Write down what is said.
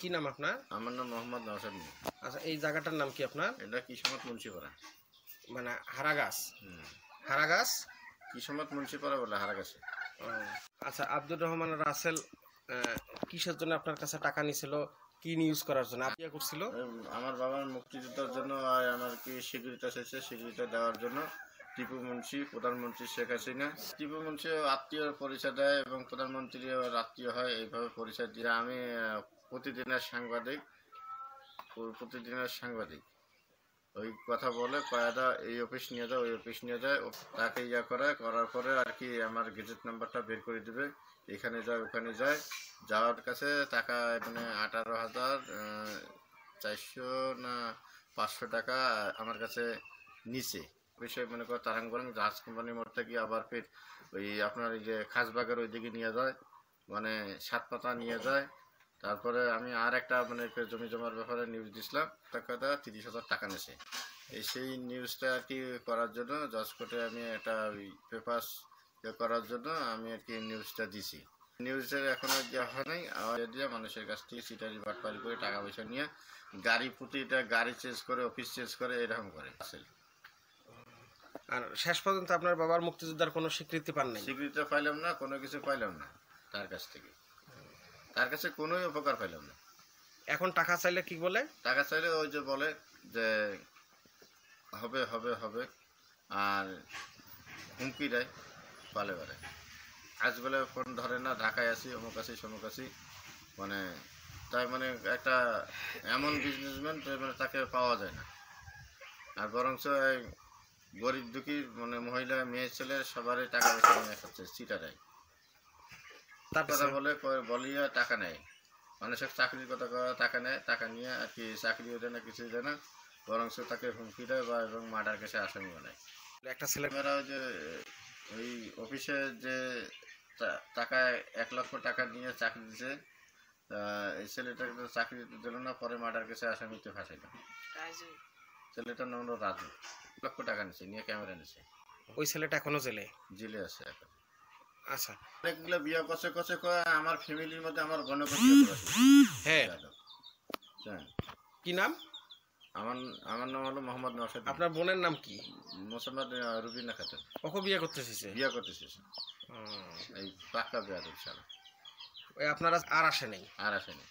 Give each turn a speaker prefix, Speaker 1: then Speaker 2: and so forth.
Speaker 1: কি নাম আপনার?
Speaker 2: আমার নাম মোহাম্মদ নওশাদ মিয়া।
Speaker 1: আচ্ছা, এই জায়গাটার নাম কি আপনার?
Speaker 2: এটা কিসমত মুন্সিপাড়া।
Speaker 1: মানে হারাগাছ? হারাগাছ
Speaker 2: কিসমত মুন্সিপাড়া বলে হারাগাছে।
Speaker 1: আচ্ছা, আব্দুর রহমান রাসেল কিসের জন্য আপনার কাছে টাকা নিছিল? কি নিউজ করার জন্য আপনি করছিল?
Speaker 2: আমার বাবার মুক্তিযুদ্ধের জন্য আর আমার কি স্বীকৃতি চাইছে, স্বীকৃতি দেওয়ার জন্য। টিপু মুন্সি, প্রধানমন্ত্রী শেখ হাসিনা, টিপু মুন্সি আত্মীয় পরিচয় দেয় এবং প্রধানমন্ত্রীও আত্মীয় হয়, এইভাবে পরিচয় দিয়ে আমি প্রতিদিনের সাংবাদিক ওই কথা বলে কয়েকটা এই অফিস নিয়ে যায়, ওই অফিস নিয়ে যায়, তাকে করার পরে আর কি আমার গেজেট নাম্বারটা বের করে দিবে, এখানে যায় ওখানে যায়, যাওয়ার কাছে টাকা মানে 18,400 না 500 টাকা আমার কাছে নিচে বিষয় মনে করে তারাং করেন জাহাজ কোম্পানির মোড় থেকে আবার ফির ওই আপনার এই যে খাসবাগের ওই দিকে নিয়ে যায়, মানে 7 পাতা নিয়ে যায়। তারপরে আমি আর একটা মানে জমি জমার ব্যাপারে নিউজ দিছিলাম, টাকাটা 30,000 টাকা নেছে। সেই নিউজটা আর কি করার জন্য জজ কোর্টে আমি একটা ওই পেপার করার জন্য আমি আর কি নিউজটা দিছি। নিউজের এখনো দেওয়া হয় নাই, দিয়ে মানুষের কাছ থেকে সিটারি বাটপারি করে টাকা পয়সা নিয়ে প্রতিটা গাড়ি চেঞ্জ করে, অফিস চেঞ্জ করে, এরকম করে আসলে।
Speaker 1: আর শেষ পর্যন্ত আপনার বাবার মুক্তিযোদ্ধার কোনো স্বীকৃতি পান নাই?
Speaker 2: স্বীকৃতি পাইলাম না, কোনো কিছু পাইলাম না তার কাছ থেকে, তার কাছে কোনো উপকার পাইলাম না।
Speaker 1: এখন টাকা চাইলে কি বলে? টাকা
Speaker 2: চাইলে ওই যে বলে যে হবে হবে হবে, আর হুমকি দেয় পালে পারে। আজ বলে ফোন ধরে না, ঢাকায় আসি, অমুক আসি সমুক আসি, মানে তাই মানে একটা এমন বিজনেসম্যান মানে তাকে পাওয়া যায় না। আর বরঞ্চ গরিব দুঃখী মানে মহিলা মেয়ে ছেলে সবারই টাকা পয়সা নিয়ে খাচ্ছে, চিটারাই কথা বলিয়া টাকা নেয়, মানুষের চাকরির কথা টাকা নেয়, টাকা নিয়ে আর কি চাকরিও দেয় না, কিছুই দেয় না, বরঞ্চ তাকে হুমকি দেয় বা এবং মার্ডার কেসে আসামি বানায়।
Speaker 1: একটা ছেলেমেয়েরা
Speaker 2: যে ওই অফিসে যে টাকা 1 লক্ষ টাকা নিয়ে চাকরি দিচ্ছে, এই ছেলেটাকে চাকরি দিল না, পরে মার্ডার কেসে আসামিতে ফাঁসাইল। ছেলেটার নাম হলো রাজু, 1 লক্ষ টাকা নিচ্ছে, নিয়ে ক্যামেরা নিচ্ছে।
Speaker 1: ওই ছেলেটা এখনো জেলে
Speaker 2: আছে এখন।
Speaker 1: আচ্ছা,
Speaker 2: অনেকগুলো বিয়ে করছে আমার ফ্যামিলির মধ্যে আমার গণপতি।
Speaker 1: হ্যাঁ, কি নাম?
Speaker 2: আমার নাম হলো মোহাম্মদ নওশাদ।
Speaker 1: আপনার বোনের নাম কি?
Speaker 2: মোসাম্মদ রুবিনা খাতুন।
Speaker 1: ওকে বিয়ে করতে চেয়েছে?
Speaker 2: বিয়ে করতে চেয়েছে, এই পাক্কা বিয়ে দিচ্ছে।
Speaker 1: ওই আপনারা আর আসেনি?
Speaker 2: আর আসেনি।